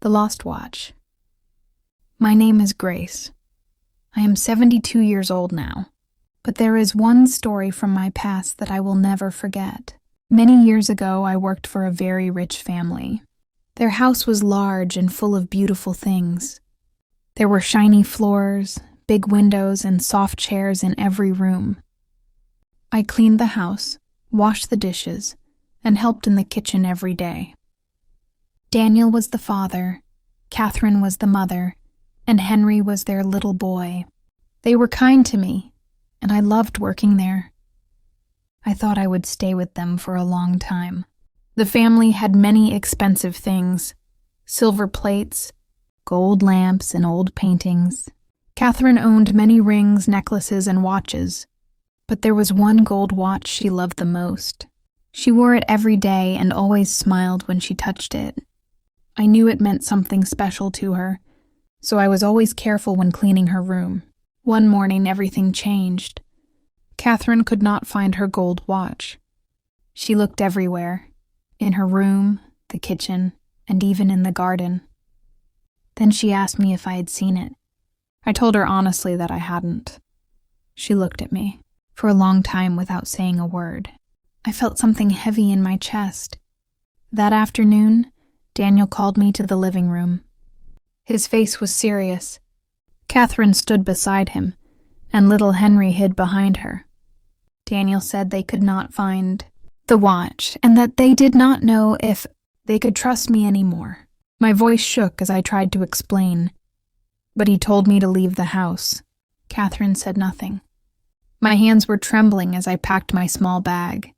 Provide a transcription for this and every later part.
The Lost Watch. My name is Grace. I am 72 years old now, but there is one story from my past that I will never forget. Many years ago, I worked for a very rich family. Their house was large and full of beautiful things. There were shiny floors, big windows, and soft chairs in every room. I cleaned the house, washed the dishes, and helped in the kitchen every day. Daniel was the father, Catherine was the mother, and Henry was their little boy. They were kind to me, and I loved working there. I thought I would stay with them for a long time. The family had many expensive things: silver plates, gold lamps, and old paintings. Catherine owned many rings, necklaces, and watches, but there was one gold watch she loved the most. She wore it every day and always smiled when she touched it. I knew it meant something special to her, so I was always careful when cleaning her room. One morning, everything changed. Catherine could not find her gold watch. She looked everywhere, in her room, the kitchen, and even in the garden. Then she asked me if I had seen it. I told her honestly that I hadn't. She looked at me for a long time without saying a word. I felt something heavy in my chest. That afternoon, Daniel called me to the living room. His face was serious. Catherine stood beside him, and little Henry hid behind her. Daniel said they could not find the watch, and that they did not know if they could trust me anymore. My voice shook as I tried to explain, but he told me to leave the house. Catherine said nothing. My hands were trembling as I packed my small bag.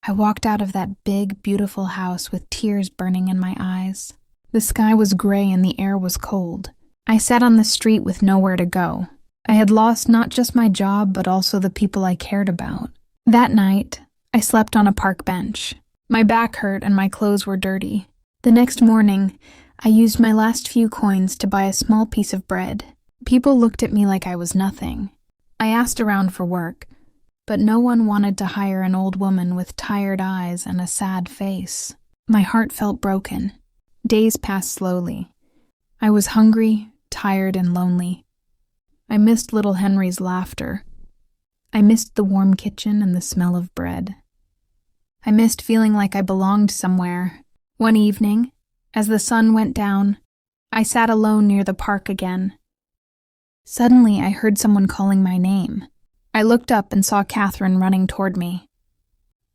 I walked out of that big, beautiful house with tears burning in my eyes. The sky was gray and the air was cold. I sat on the street with nowhere to go. I had lost not just my job, but also the people I cared about. That night, I slept on a park bench. My back hurt and my clothes were dirty. The next morning, I used my last few coins to buy a small piece of bread. People looked at me like I was nothing. I asked around for work, but no one wanted to hire an old woman with tired eyes and a sad face. My heart felt broken. Days passed slowly. I was hungry, tired, and lonely. I missed little Henry's laughter. I missed the warm kitchen and the smell of bread. I missed feeling like I belonged somewhere. One evening, as the sun went down, I sat alone near the park again. Suddenly, I heard someone calling my name. I looked up and saw Catherine running toward me.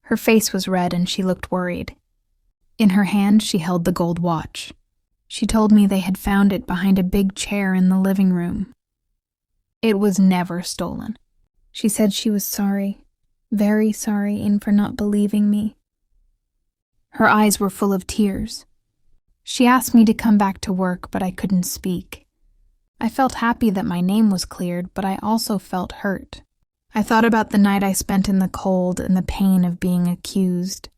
Her face was red and she looked worried. In her hand, she held the gold watch. She told me they had found it behind a big chair in the living room. It was never stolen. She said she was sorry, very sorry, and for not believing me. Her eyes were full of tears. She asked me to come back to work, but I couldn't speak. I felt happy that my name was cleared, but I also felt hurt. I thought about the night I spent in the cold and the pain of being accused.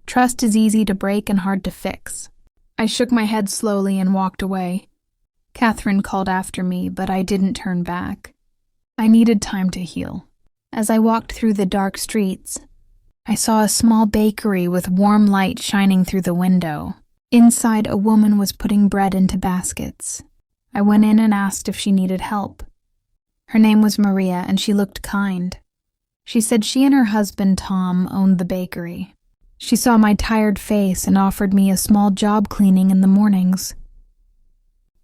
Trust is easy to break and hard to fix. I shook my head slowly and walked away. Catherine called after me, but I didn't turn back. I needed time to heal. As I walked through the dark streets, I saw a small bakery with warm light shining through the window. Inside, a woman was putting bread into baskets. I went in and asked if she needed help. Her name was Maria, and she looked kind. She said she and her husband, Tom, owned the bakery. She saw my tired face and offered me a small job cleaning in the mornings.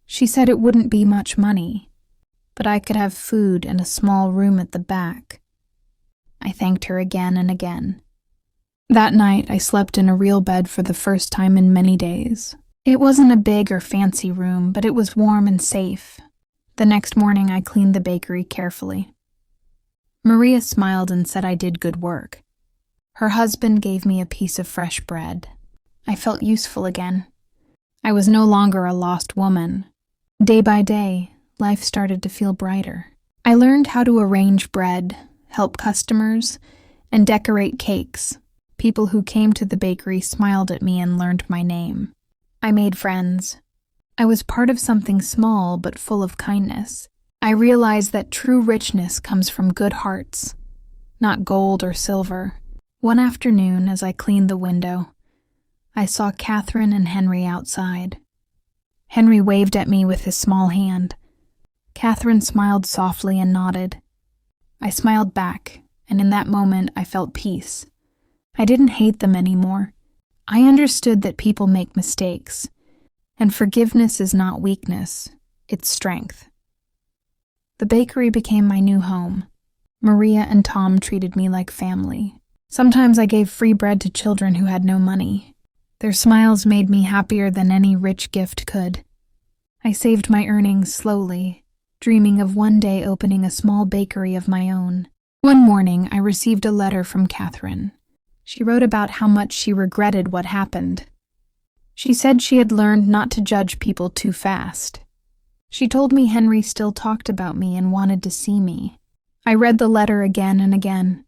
She said it wouldn't be much money, but I could have food and a small room at the back. I thanked her again and again. That night, I slept in a real bed for the first time in many days. It wasn't a big or fancy room, but it was warm and safe. The next morning, I cleaned the bakery carefully. Maria smiled and said I did good work. Her husband gave me a piece of fresh bread. I felt useful again. I was no longer a lost woman. Day by day, life started to feel brighter. I learned how to arrange bread, help customers, and decorate cakes. People who came to the bakery smiled at me and learned my name. I made friends. I was part of something small but full of kindness. I realized that true richness comes from good hearts, not gold or silver. One afternoon, as I cleaned the window, I saw Catherine and Henry outside. Henry waved at me with his small hand. Catherine smiled softly and nodded. I smiled back, and in that moment I felt peace. I didn't hate them anymore. I understood that people make mistakes, and forgiveness is not weakness, it's strength. The bakery became my new home. Maria and Tom treated me like family. Sometimes I gave free bread to children who had no money. Their smiles made me happier than any rich gift could. I saved my earnings slowly, dreaming of one day opening a small bakery of my own. One morning, I received a letter from Catherine. She wrote about how much she regretted what happened. She said she had learned not to judge people too fast. She told me Henry still talked about me and wanted to see me. I read the letter again and again.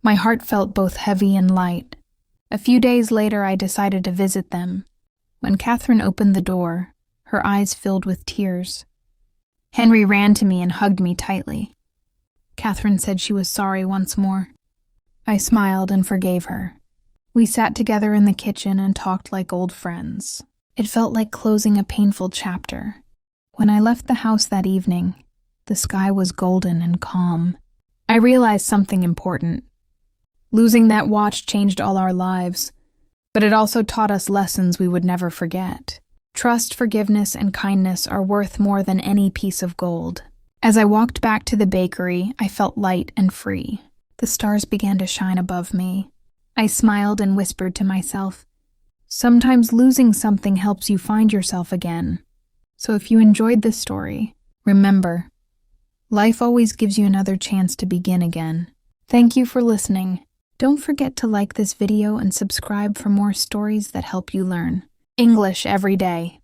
My heart felt both heavy and light. A few days later, I decided to visit them. When Catherine opened the door, her eyes filled with tears. Henry ran to me and hugged me tightly. Catherine said she was sorry once more. I smiled and forgave her. We sat together in the kitchen and talked like old friends. It felt like closing a painful chapter. When I left the house that evening, the sky was golden and calm. I realized something important. Losing that watch changed all our lives, but it also taught us lessons we would never forget. Trust, forgiveness, and kindness are worth more than any piece of gold. As I walked back to the bakery, I felt light and free. The stars began to shine above me. I smiled and whispered to myself, sometimes losing something helps you find yourself again. So if you enjoyed this story, remember, life always gives you another chance to begin again. Thank you for listening. Don't forget to like this video and subscribe for more stories that help you learn English every day.